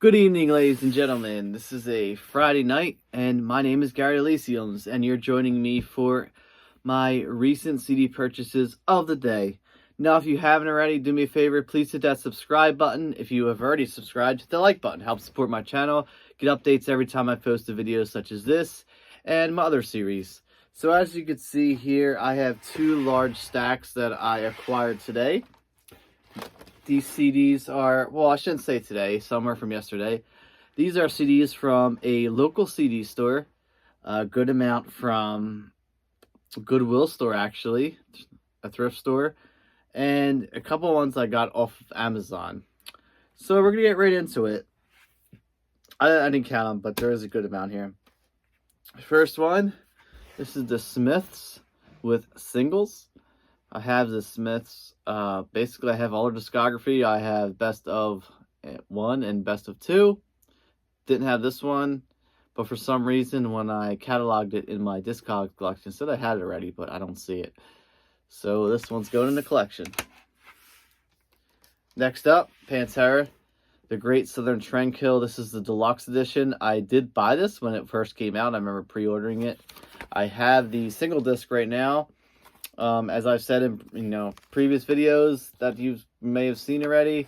Good evening, ladies and gentlemen. This is a Friday night, and my name is Gary Elysiums, and you're joining me for my recent CD purchases of the day. Now, if you haven't already, do me a favor, please hit that subscribe button. If you have already subscribed, hit the like button. Help support my channel, get updates every time I post a video such as this and my other series. So as you can see here, I have two large stacks that I acquired today. These CDs are, well, I shouldn't say today, some are from yesterday. These are CDs from a local CD store, a good amount from a Goodwill store, actually, a thrift store, and a couple ones I got off of Amazon. So we're going to get right into it. I didn't count them, but there is a good amount here. First one, this is the Smiths with singles. I have the Smiths. Basically, I have all their discography. I have Best of 1 and Best of 2. Didn't have this one, but for some reason, when I cataloged it in my Discog collection, it said I had it already, but I don't see it. So this one's going in the collection. Next up, Pantera, The Great Southern Trendkill. This is the deluxe edition. I did buy this when it first came out. I remember pre-ordering it. I have the single disc right now. As I've said in previous videos that you may have seen already,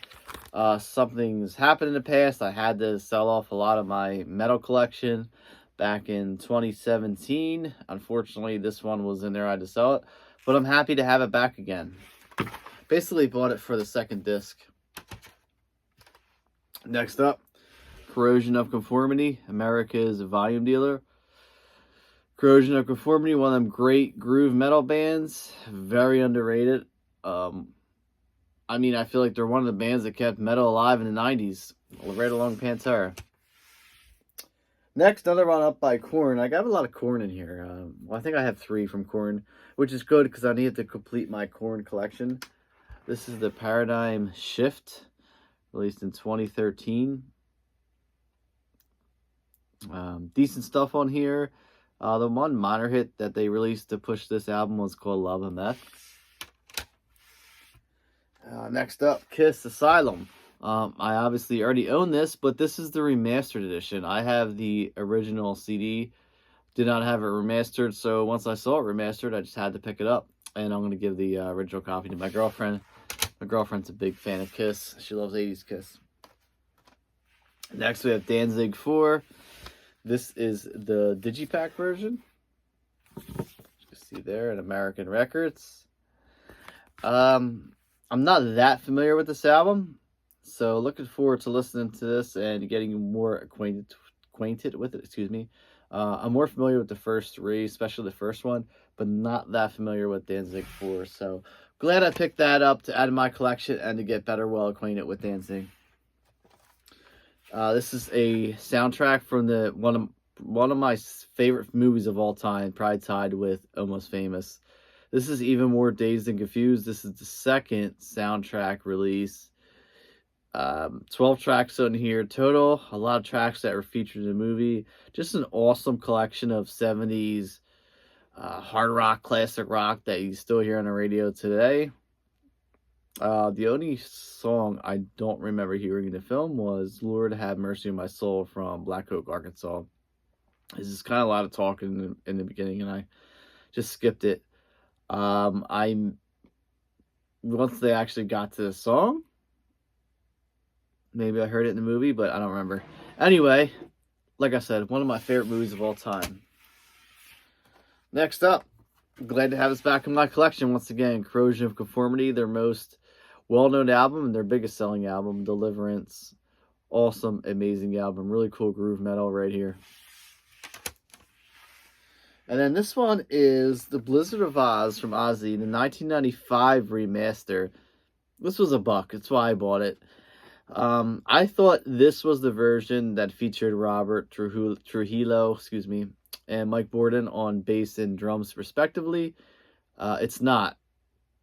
something's happened in the past. I had to sell off a lot of my metal collection back in 2017. Unfortunately, this one was in there. I had to sell it, but I'm happy to have it back again. Basically bought it for the second disc. Next up, Corrosion of Conformity, America's volume dealer. Corrosion of Conformity, one of them great groove metal bands, very underrated. I mean, I feel like they're one of the bands that kept metal alive in the 90s, right along Pantera. Next, another one up by Korn. I got a lot of Korn in here. Well, I think I have 3 from Korn, which is good because I need to complete my Korn collection. This is the Paradigm Shift, released in 2013. Decent stuff on here. The one minor hit that they released to push this album was called Love and Meth. Next up, Kiss Asylum. I obviously already own this, but this is the remastered edition. I have the original CD, did not have it remastered, so once I saw it remastered, I just had to pick it up, and I'm going to give the original copy to my girlfriend. My girlfriend's a big fan of Kiss. She loves 80s Kiss. Next, we have Danzig 4. This is the Digipack version. You can see there at American Records. I'm not that familiar with this album, so looking forward to listening to this and getting more acquainted with it. Excuse me. I'm more familiar with the first 3, especially the first one, but not that familiar with Danzig 4. So glad I picked that up to add to my collection and to get better well acquainted with Danzig. This is a soundtrack from one of my favorite movies of all time, probably tied with Almost Famous. This is Even More Dazed and Confused. This is the second soundtrack release. 12 tracks on here total. A lot of tracks that were featured in the movie. Just an awesome collection of 70s hard rock, classic rock that you still hear on the radio today. The only song I don't remember hearing in the film was Lord Have Mercy on My Soul from Black Oak, Arkansas. This is kind of a lot of talking in the beginning, and I just skipped it. Once they actually got to the song, maybe I heard it in the movie, but I don't remember. Anyway, like I said, one of my favorite movies of all time. Next up, glad to have this back in my collection once again. Corrosion of Conformity, their most well-known album and their biggest selling album, Deliverance. Awesome, amazing album. Really cool groove metal right here. And then this one is The Blizzard of Oz from Ozzy, the 1995 remaster. This was $1. That's why I bought it. I thought this was the version that featured Robert Trujillo, and Mike Borden on bass and drums respectively. It's not.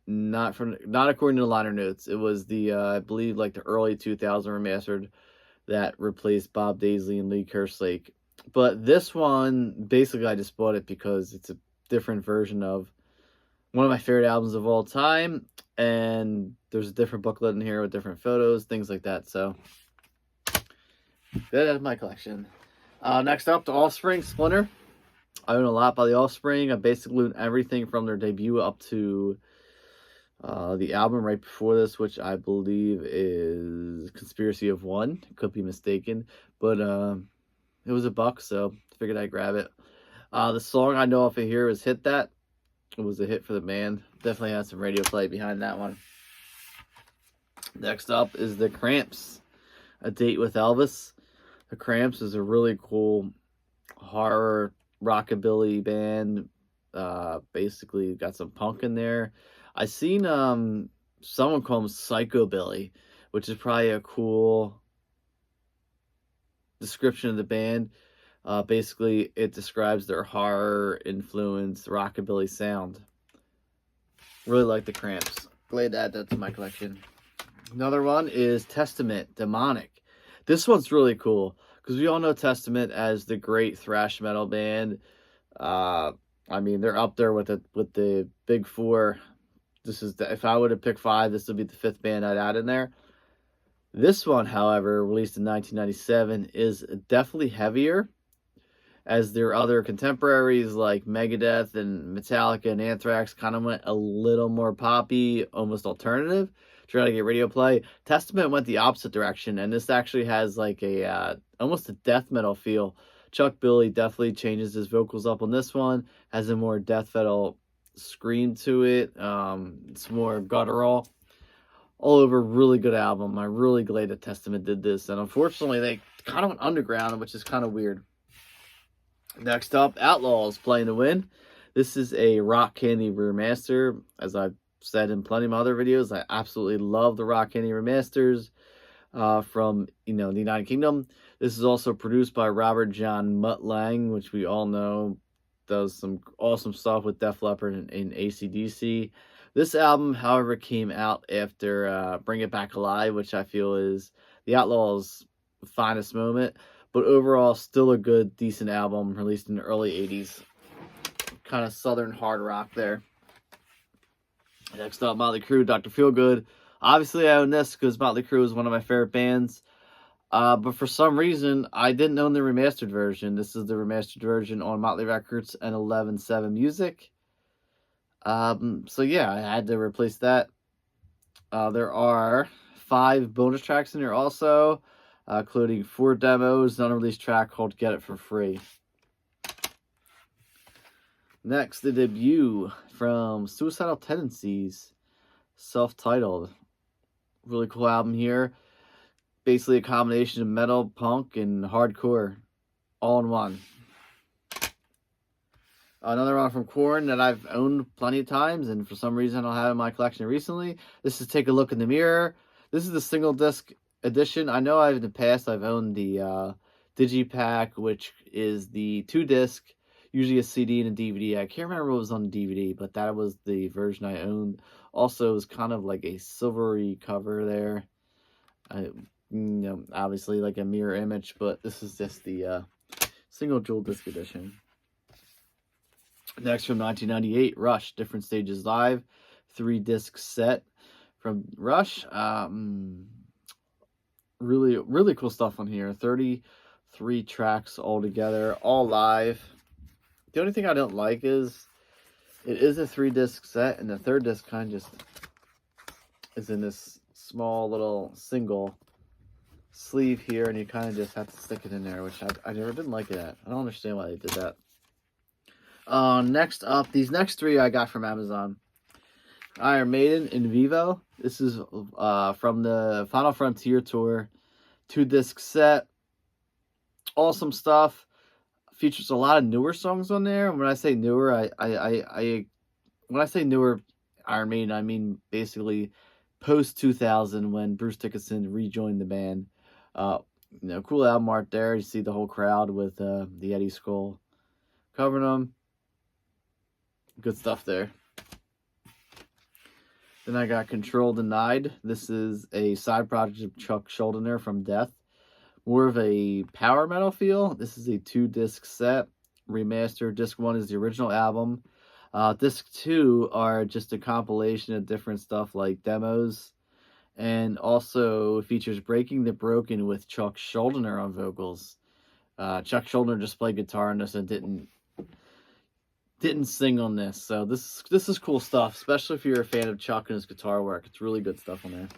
Not according to the liner notes. It was the I believe like the early 2000 remastered that replaced Bob Daisley and Lee Kerslake. But this one, basically I just bought it because it's a different version of one of my favorite albums of all time, and there's a different booklet in here with different photos, things like that. So That's my collection. Next up, The Offspring, Splinter. I own a lot by The Offspring. I basically own everything from their debut up to the album right before this, which I believe is Conspiracy of One. Could be mistaken, but it was $1, so figured I'd grab it. The song I know off of here is Hit That. It was a hit for the band. Definitely had some radio play behind that one. Next up is The Cramps, A Date with Elvis. The Cramps is a really cool horror rockabilly band. Basically got some punk in there. I seen someone call them Psychobilly, which is probably a cool description of the band. Basically, it describes their horror influenced rockabilly sound. Really like The Cramps. Glad to add that to my collection. Another one is Testament, Demonic. This one's really cool because we all know Testament as the great thrash metal band. I mean, they're up there with the big four. This is if I would have picked 5, this would be the 5th band I'd add in there. This one, however, released in 1997, is definitely heavier, as their other contemporaries like Megadeth and Metallica and Anthrax kind of went a little more poppy, almost alternative, try to get radio play. Testament went the opposite direction, and this actually has like a almost a death metal feel. Chuck Billy definitely changes his vocals up on this one, has a more death metal scream to it. It's more guttural. All over, really good album. I'm really glad that Testament did this, and unfortunately they kind of went underground, which is kind of weird. Next up, Outlaws, Playing to Win. This is a Rock Candy remaster. As I've said in plenty of other videos, I absolutely love the Rock Candy remasters from the United Kingdom. This is also produced by Robert John Mutt Lang, which we all know does some awesome stuff with Def Leppard and AC/DC. This album, however, came out after Bring It Back Alive, which I feel is the Outlaws' finest moment. But overall, still a good, decent album released in the early 80s. Kind of southern hard rock there. Next up, Motley Crue, Dr. Feelgood. Obviously, I own this because Motley Crue is one of my favorite bands. But for some reason, I didn't own the remastered version. This is the remastered version on Motley Records and 11/7 Music. So yeah, I had to replace that. There are 5 bonus tracks in here also, including 4 demos, an unreleased track called Get It For Free. Next, the debut from Suicidal Tendencies, self-titled. Really cool album here. Basically a combination of metal, punk, and hardcore all in one. Another one from Korn that I've owned plenty of times, and for some reason I'll have in my collection recently. This is Take a Look in the Mirror. This is the single disc edition. I know in the past I've owned the Digipack, which is the 2-disc, usually a CD and a DVD. I can't remember what was on the DVD, but that was the version I owned. Also, it was kind of like a silvery cover there. Obviously like a mirror image, but this is just the single jewel disc edition. Next, from 1998, Rush, Different Stages Live, 3-disc set from Rush. Really, really cool stuff on here. 33 tracks altogether, all live. The only thing I don't like is it is a 3-disc set, and the 3rd disc kind of just is in this small little single sleeve here, and you kind of just have to stick it in there, which I never didn't like it at. I don't understand why they did that. Next up, these next 3 I got from Amazon. Iron Maiden in Vivo. This is from the Final Frontier tour, 2-disc set. Awesome stuff. Features a lot of newer songs on there. When I say newer, when I say newer Iron Maiden, I mean basically post 2000 when Bruce Dickinson rejoined the band. Cool album art there. You see the whole crowd with the Eddie skull covering them. Good stuff there. Then I got Control Denied. This is a side project of Chuck Schuldiner from Death. More of a power metal feel. This is a 2-disc set. Remaster. Disc 1 is the original album. Disc 2 are just a compilation of different stuff like demos and also features Breaking the Broken with Chuck Schuldiner on vocals. Chuck Schuldiner just played guitar on this and didn't sing on this, so this is cool stuff, especially if you're a fan of Chuck and his guitar work. It's really good stuff on there.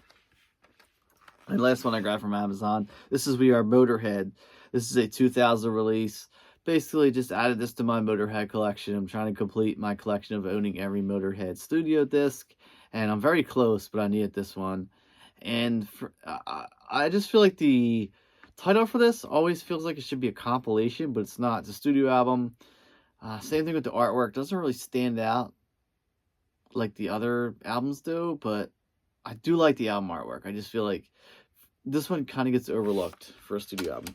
And last one I grabbed from Amazon. This is We Are Motorhead. This is a 2000 release. Basically, just added this to my Motorhead collection. I'm trying to complete my collection of owning every Motorhead studio disc, and I'm very close, but I needed this one. And I just feel like the title for this always feels like it should be a compilation, but it's not. It's a studio album. Same thing with the artwork. Doesn't really stand out like the other albums do, but I do like the album artwork. I just feel like this one kind of gets overlooked for a studio album.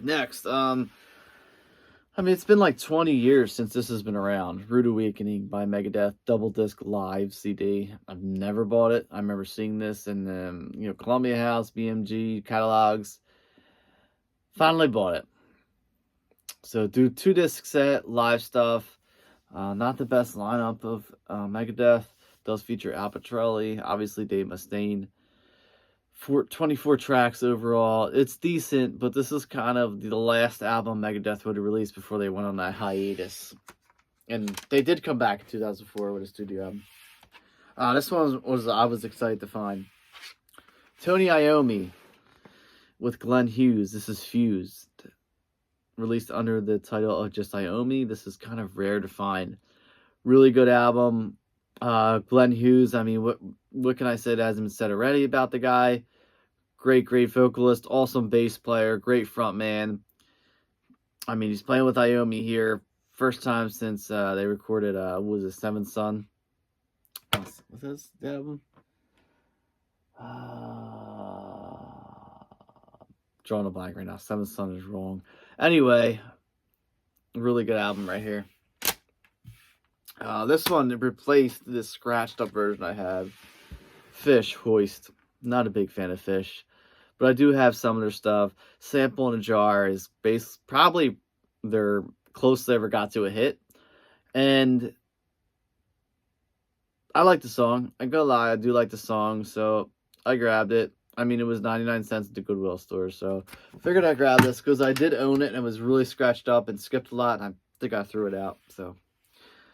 Next, I mean, it's been like 20 years since this has been around. Rude Awakening by Megadeth, double disc live CD. I've never bought it. I remember seeing this in the Columbia House, BMG catalogs. Finally bought it. So do 2-disc set, live stuff. Not the best lineup of Megadeth. Does feature Al Pitrelli, obviously Dave Mustaine. 24 tracks overall. It's decent, but this is kind of the last album Megadeth would have released before they went on that hiatus. And they did come back in 2004 with a studio album. This one I was excited to find. Tony Iommi with Glenn Hughes. This is Fused. Released under the title of just Iommi. This is kind of rare to find. Really good album. Glenn Hughes, I mean, what can I say that hasn't been said already about the guy? Great vocalist, awesome bass player, great front man. I mean, he's playing with Iommi here. First time since they recorded, what was it, Seventh Son? What's this, the album? Drawing a blank right now. Seventh Son is wrong. Anyway, really good album right here. This one replaced this scratched up version I had. Fish, Hoist. Not a big fan of Fish, but I do have some of their stuff. Sample in a Jar is probably their closest they ever got to a hit. And I like the song. I gotta lie, I do like the song, so I grabbed it. I mean, it was 99 cents at the Goodwill store, so I figured I'd grab this because I did own it and it was really scratched up and skipped a lot, and I think I threw it out. So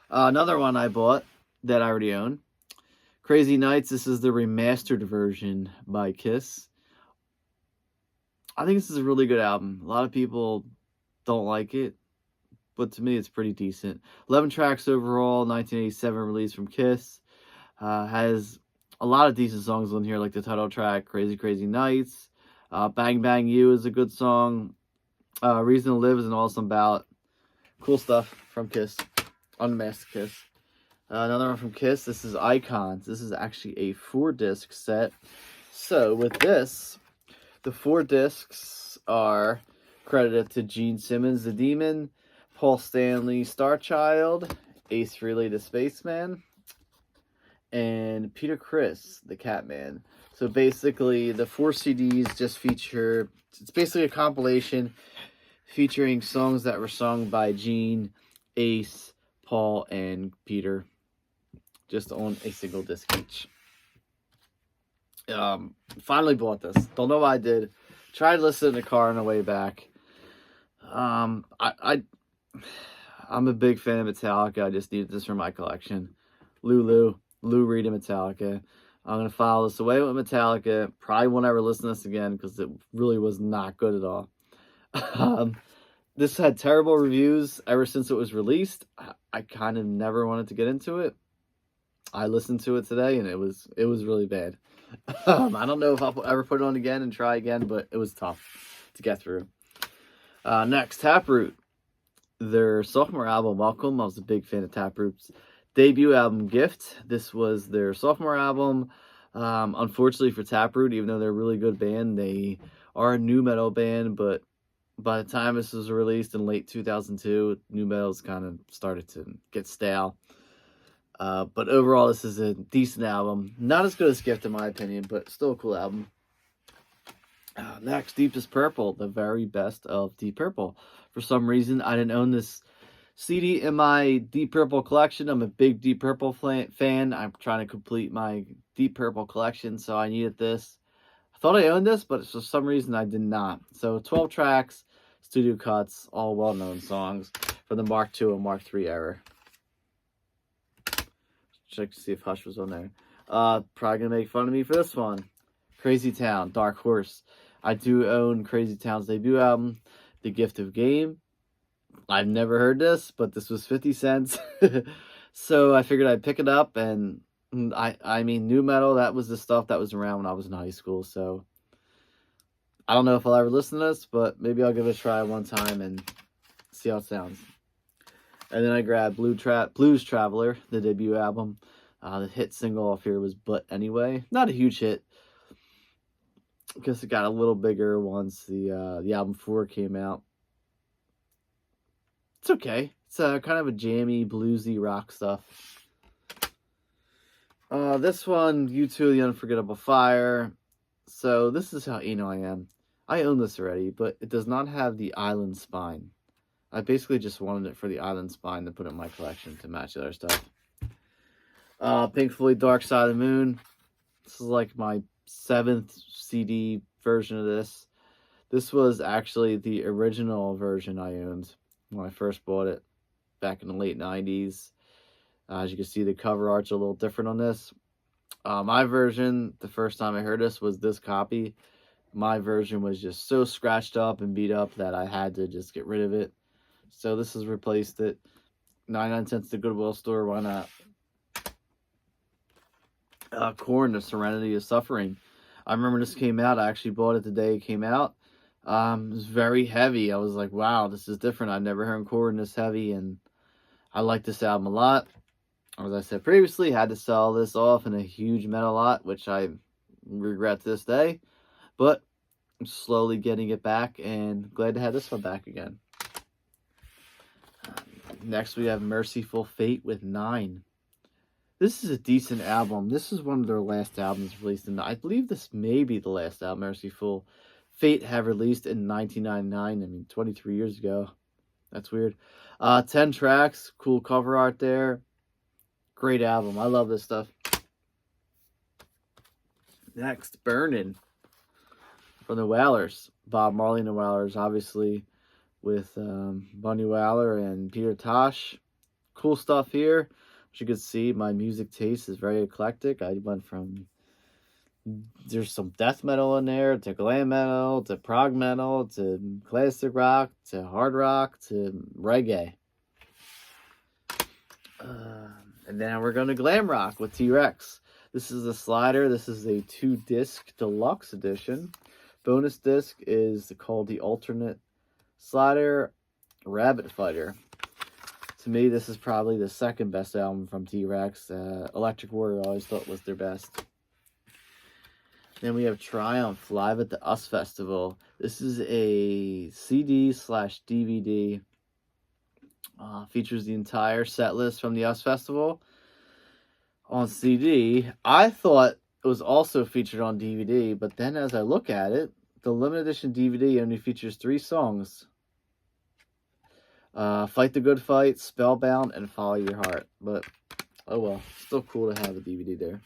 another one I bought that I already own, Crazy Nights. This is the remastered version by Kiss. I think this is a really good album. A lot of people don't like it, but to me it's pretty decent. 11 tracks overall, 1987 release from Kiss. Has a lot of decent songs on here, like the title track, Crazy Nights. Bang Bang You is a good song. Reason to Live is an awesome ballad. Cool stuff from Kiss. Unmasked Kiss. Another one from Kiss. This is Icons. This is actually a 4-disc set. So with this, the 4 discs are credited to Gene Simmons, the Demon, Paul Stanley, Starchild, Ace Frehley, the Spaceman, and Peter Criss, the Catman. So basically, the 4 CDs just feature, it's basically a compilation featuring songs that were sung by Gene, Ace, Paul, and Peter, just on a single disc each. Finally bought this. Don't know why I did. Tried listening in the car on the way back. I'm a big fan of Metallica. I just needed this for my collection. Lou Reed and Metallica. I'm going to file this away with Metallica. Probably won't ever listen to this again because it really was not good at all. This had terrible reviews ever since it was released. I kind of never wanted to get into it. I listened to it today and it was really bad. I don't know if I'll ever put it on again and try again, but it was tough to get through. Next, Taproot. Their sophomore album, Welcome. I was a big fan of Taproot's debut album, Gift. This was their sophomore album. Unfortunately for Taproot, even though they're a really good band, they are a nu metal band, but by the time this was released in late 2002, nu metal's kind of started to get stale. But overall, this is a decent album. Not as good as Gift, in my opinion, but still a cool album. Next, Deepest Purple, the very best of Deep Purple. For some reason, I didn't own this CD in my Deep Purple collection. I'm a big Deep Purple fan. I'm trying to complete my Deep Purple collection, so I needed this. I thought I owned this, but for some reason I did not. So 12 tracks, studio cuts, all well-known songs from the Mark II and Mark III era. Check to see if Hush was on there. Probably gonna make fun of me for this one. Crazy Town, Dark Horse. I do own Crazy Town's debut album, The Gift of Game. I've never heard this, but this was 50 cents. So I figured I'd pick it up, and I mean, nu metal, that was the stuff that was around when I was in high school, so I don't know if I'll ever listen to this, but maybe I'll give it a try one time and see how it sounds. And then I grabbed Blues Traveler, the debut album. The hit single off here was But Anyway. Not a huge hit. I guess it got a little bigger once the album 4 came out. It's okay. It's kind of a jammy, bluesy rock stuff. This one, U2, The Unforgettable Fire. So this is how anal I am. I own this already, but it does not have the island spine. I basically just wanted it for the island spine to put in my collection to match the other stuff. Pink Floyd, Dark Side of the Moon. This is like my 7th CD version of this. This was actually the original version I owned when I first bought it back in the late 90s. As you can see, the cover art's a little different on this. My version, the first time I heard this, was this copy. My version was just so scratched up and beat up that I had to just get rid of it. So this has replaced it. 99 cents at the Goodwill store, why not? Korn, The Serenity of Suffering. I remember this came out. I actually bought it the day it came out. It was very heavy. I was like, wow, this is different. I've never heard Korn this heavy, and I like this album a lot. As I said previously, had to sell this off in a huge metal lot, which I regret to this day. But I'm slowly getting it back, and glad to have this one back again. Next, we have Merciful Fate with 9. This is a decent album. This is one of their last albums released, and I believe this may be the last album Merciful Fate have released in 1999. I mean, 23 years ago. That's weird. 10 tracks, cool cover art there. Great album. I love this stuff. Next, Burnin' from the Wailers. Bob Marley and the Wailers, obviously, with Bunny Wailer and Peter Tosh. Cool stuff here. As you can see, my music taste is very eclectic. I went from, there's some death metal in there, to glam metal, to prog metal, to classic rock, to hard rock, to reggae. And then we're going to glam rock with T-Rex. This is a slider. This is a 2-disc deluxe edition. Bonus disc is called the alternate slider, Rabbit Fighter. To me, this is probably the second best album from T-Rex. Electric Warrior I always thought was their best. Then we have Triumph live at the US Festival. This is a CD/DVD. Features the entire set list from the US Festival on CD. I thought it was also featured on DVD, but then as I look at it, the limited edition DVD only features 3 songs. Fight the Good Fight, Spellbound, and Follow Your Heart. But, oh well, still cool to have a DVD there.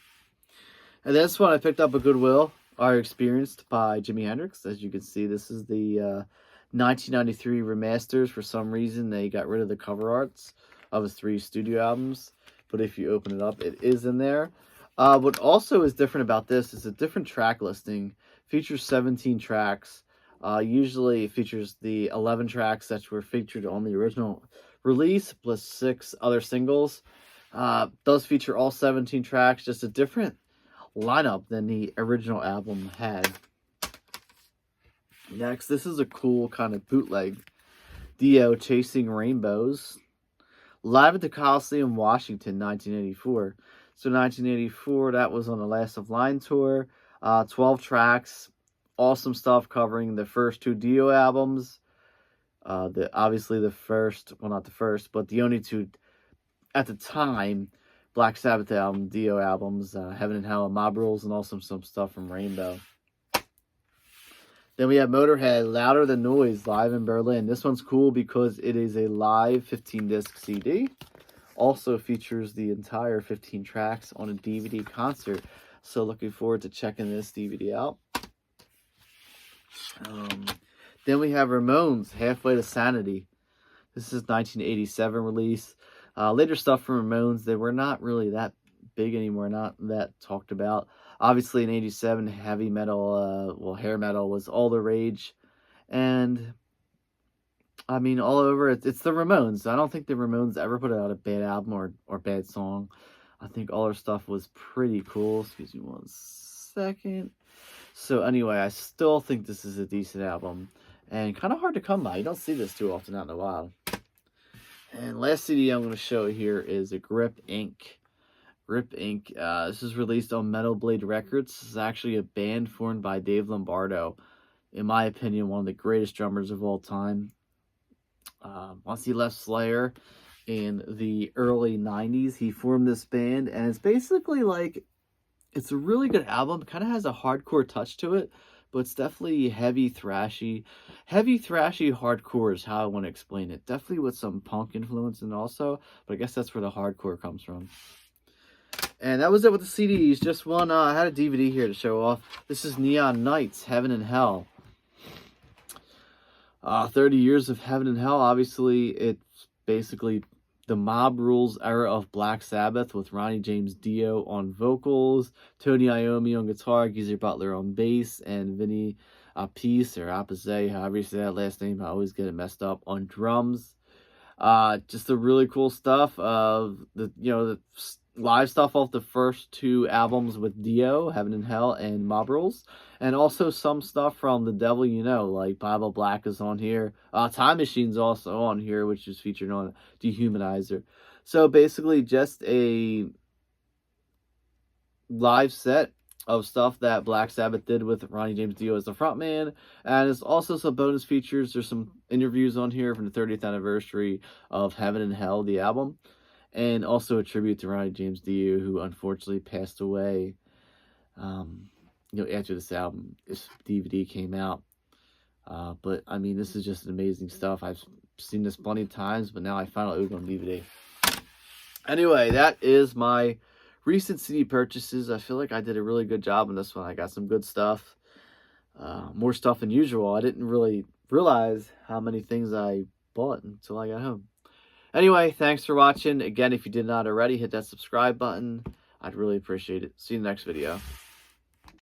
And this one I picked up at Goodwill, Are Experienced by Jimi Hendrix. As you can see, this is the 1993 remasters. For some reason, they got rid of the cover arts of his 3 studio albums. But if you open it up, it is in there. What also is different about this is a different track listing. Features 17 tracks. Usually it features the 11 tracks that were featured on the original release, plus 6 other singles. Does feature all 17 tracks, just a different lineup than the original album had. Next, this is a cool kind of bootleg. Dio, Chasing Rainbows. Live at the Coliseum, Washington, 1984. So 1984, that was on the Last of Line tour. 12 tracks. Awesome stuff covering the first 2 Dio albums. Obviously the first, well not the first, but the only 2 at the time Black Sabbath album, Dio albums, Heaven and Hell and Mob Rules, and also some stuff from Rainbow. Then we have Motorhead, Louder Than Noise, live in Berlin. This one's cool because it is a live 15-disc CD. Also features the entire 15 tracks on a DVD concert. So looking forward to checking this DVD out. Then we have Ramones, Halfway to Sanity. This is 1987 release. Later stuff from Ramones, they were not really that big anymore, not that talked about. Obviously in 87, heavy metal, hair metal was all the rage. And, I mean, all over, it's the Ramones. I don't think the Ramones ever put out a bad album or bad song. I think all their stuff was pretty cool. Excuse me one second. So anyway, I still think this is a decent album. And kind of hard to come by. You don't see this too often out in the wild. And last CD I'm going to show here is a Grip Inc. Grip Inc. This is released on Metal Blade Records. This is actually a band formed by Dave Lombardo. In my opinion, one of the greatest drummers of all time. Once he left Slayer in the early 90s, he formed this band. And it's basically like, it's a really good album. It kind of has a hardcore touch to it. But it's definitely heavy thrashy hardcore is how I want to explain it. Definitely with some punk influence and also, but I guess that's where the hardcore comes from. And that was it with the CDs. Just one, I had a DVD here to show off. This is Neon Knights, Heaven and Hell. 30 years of Heaven and Hell. Obviously, it's basically the Mob Rules era of Black Sabbath with Ronnie James Dio on vocals, Tony Iommi on guitar, Geezer Butler on bass, and Vinny Appice or Appice, however you say that last name, I always get it messed up, on drums. Just the really cool stuff of the live stuff off the first two albums with Dio, Heaven and Hell, and Mob Rules. And also some stuff from The Devil You Know, like Bible Black is on here. Time Machine's also on here, which is featured on Dehumanizer. So basically just a live set of stuff that Black Sabbath did with Ronnie James Dio as the frontman. And there's also some bonus features. There's some interviews on here from the 30th anniversary of Heaven and Hell, the album. And also a tribute to Ronnie James Dio, who unfortunately passed away after this DVD came out. But, I mean, this is just amazing stuff. I've seen this plenty of times, but now I finally own it on DVD. Anyway, that is my recent CD purchases. I feel like I did a really good job on this one. I got some good stuff. More stuff than usual. I didn't really realize how many things I bought until I got home. Anyway, thanks for watching. Again, if you did not already, hit that subscribe button. I'd really appreciate it. See you in the next video.